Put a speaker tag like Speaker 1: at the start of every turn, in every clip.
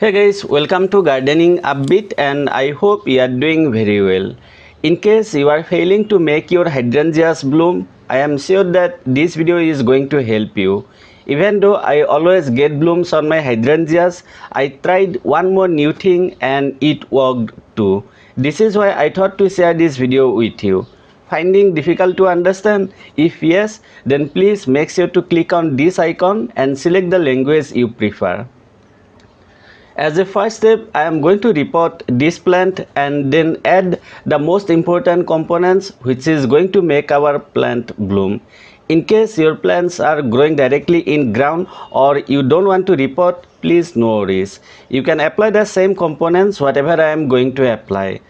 Speaker 1: Hey guys, welcome to Gardening Upbeat and I hope you are doing very well. In case you are failing to make your hydrangeas bloom, I am sure that this video is going to help you. Even though I always get blooms on my hydrangeas, I tried one more new thing and it worked too. This is why I thought to share this video with you. Finding difficult to understand? If yes, then please make sure to click on this icon and select the language you prefer. As a first step, I am going to repot this plant and then add the most important components which is going to make our plant bloom. In case your plants are growing directly in ground or you don't want to repot, please no worries. You can apply the same components whatever I am going to apply.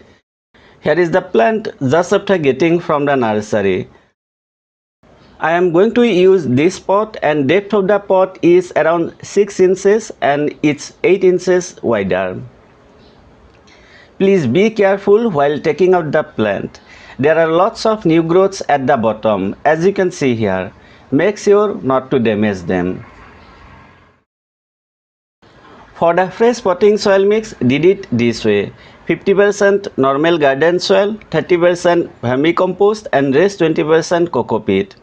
Speaker 1: Here is the plant just after getting from the nursery. I am going to use this pot and depth of the pot is around 6 inches and it's 8 inches wider. Please be careful while taking out the plant. There are lots of new growths at the bottom as you can see here. Make sure not to damage them. For the fresh potting soil mix, did it this way. 50% normal garden soil, 30% vermicompost and rest 20% coco peat.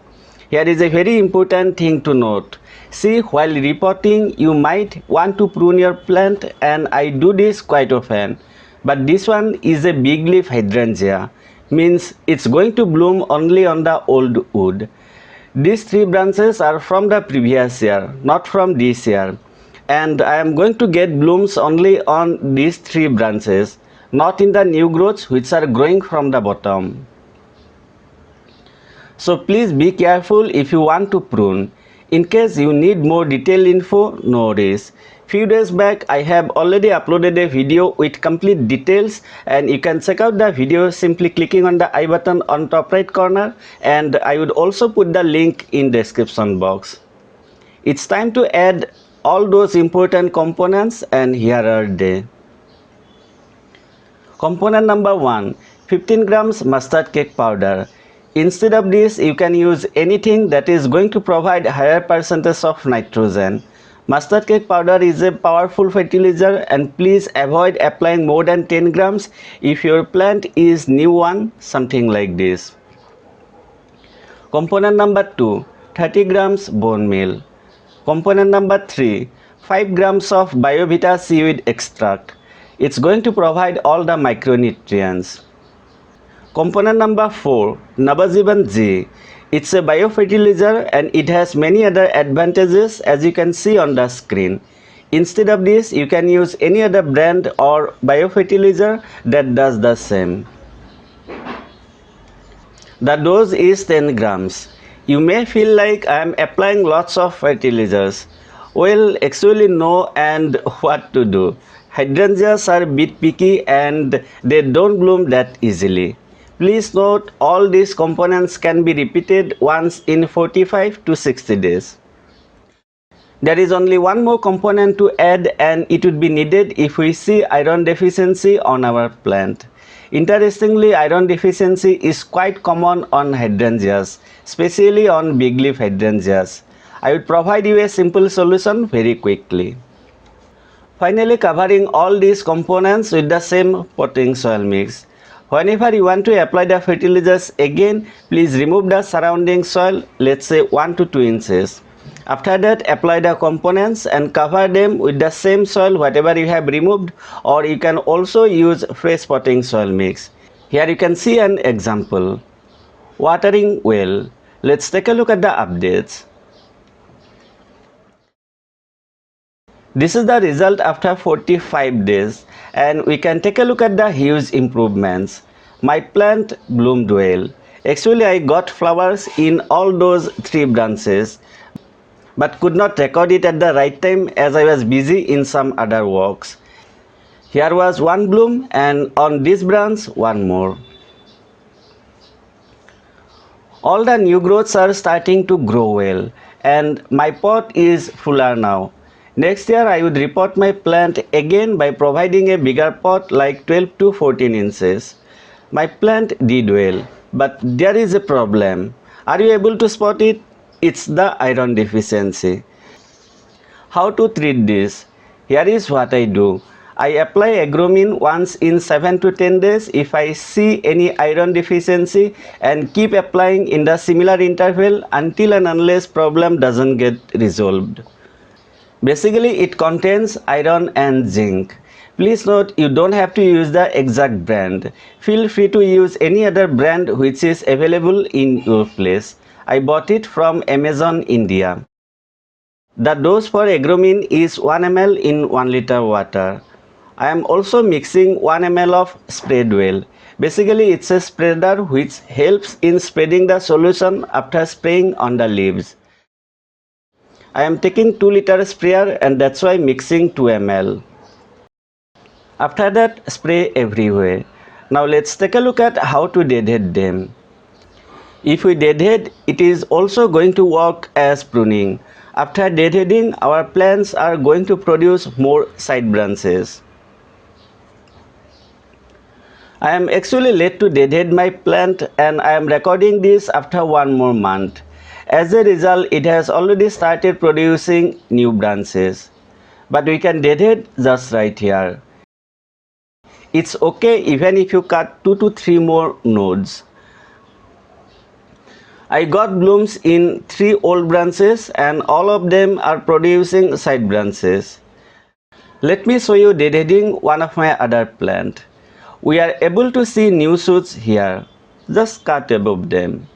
Speaker 1: Here is a very important thing to note. See, while repotting, you might want to prune your plant and I do this quite often. But this one is a big leaf hydrangea, means it's going to bloom only on the old wood. These 3 branches are from the previous year, not from this year. And I am going to get blooms only on these 3 branches, not in the new growths which are growing from the bottom. So please be careful if you want to prune. In case you need more detailed info, no worries. Few days back I have already uploaded a video with complete details and you can check out the video simply clicking on the I button on top right corner and I would also put the link in description box. It's time to add all those important components and here are they. Component number 1, 15 grams mustard cake powder. Instead of this, you can use anything that is going to provide higher percentage of nitrogen. Mustard cake powder is a powerful fertilizer and please avoid applying more than 10 grams if your plant is new one, something like this. Component number 2, 30 grams bone meal. Component number 3, 5 grams of Biovita seaweed extract. It's going to provide all the micronutrients. Component number 4, Nabaziban G. It's a biofertilizer and it has many other advantages as you can see on the screen. Instead of this, you can use any other brand or biofertilizer that does the same. The dose is 10 grams. You may feel like I am applying lots of fertilizers. Well, actually no, and what to do? Hydrangeas are a bit picky and they don't bloom that easily. Please note all these components can be repeated once in 45 to 60 days. There is only one more component to add and it would be needed if we see iron deficiency on our plant. Interestingly, iron deficiency is quite common on hydrangeas, especially on big leaf hydrangeas. I will provide you a simple solution very quickly. Finally, covering all these components with the same potting soil mix. Whenever you want to apply the fertilizers again, please remove the surrounding soil, let's say 1 to 2 inches. After that, apply the components and cover them with the same soil whatever you have removed, or you can also use fresh potting soil mix. Here you can see an example. Watering well. Let's take a look at the updates. This is the result after 45 days and we can take a look at the huge improvements. My plant bloomed well. Actually, I got flowers in all those 3 branches but could not record it at the right time as I was busy in some other works. Here was one bloom and on this branch one more. All the new growths are starting to grow well and my pot is fuller now. Next year I would repot my plant again by providing a bigger pot like 12 to 14 inches. My plant did well, but there is a problem. Are you able to spot it? It's the iron deficiency. How to treat this? Here is what I do. I apply agromine once in 7 to 10 days if I see any iron deficiency, and keep applying in the similar interval until and unless problem doesn't get resolved. Basically, it contains iron and zinc. Please note, you don't have to use the exact brand. Feel free to use any other brand which is available in your place. I bought it from Amazon India. The dose for agromine is 1 ml in 1 liter water. I am also mixing 1 ml of spread well. Basically, it's a spreader which helps in spreading the solution after spraying on the leaves. I am taking 2 liter sprayer, and that's why mixing 2 ml. After that, spray everywhere. Now let's take a look at how to deadhead them. If we deadhead, it is also going to work as pruning. After deadheading, our plants are going to produce more side branches. I am actually late to deadhead my plant, and I am recording this after 1 more month. As a result, it has already started producing new branches. But we can deadhead just right here. It's okay even if you cut 2 to 3 more nodes. I got blooms in 3 old branches, and all of them are producing side branches. Let me show you deadheading one of my other plant. We are able to see new shoots here. Just cut above them.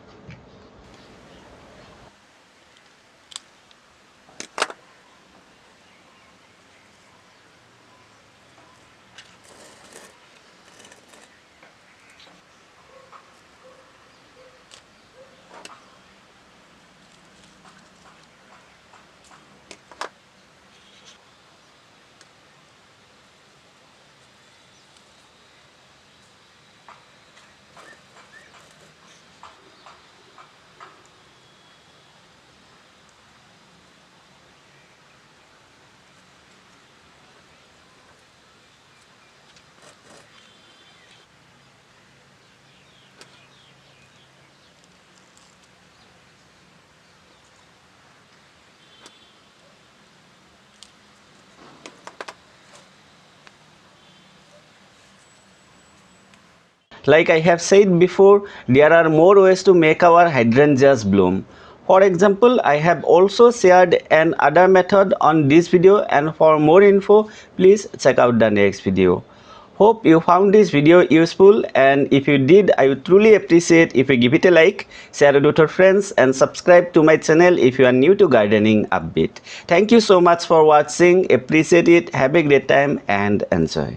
Speaker 1: Like I have said before, there are more ways to make our hydrangeas bloom. For example, I have also shared an other method on this video, and for more info, please check out the next video. Hope you found this video useful, and if you did, I would truly appreciate if you give it a like, share it with your friends, and subscribe to my channel if you are new to gardening upbeat. Thank you so much for watching. Appreciate it. Have a great time and enjoy.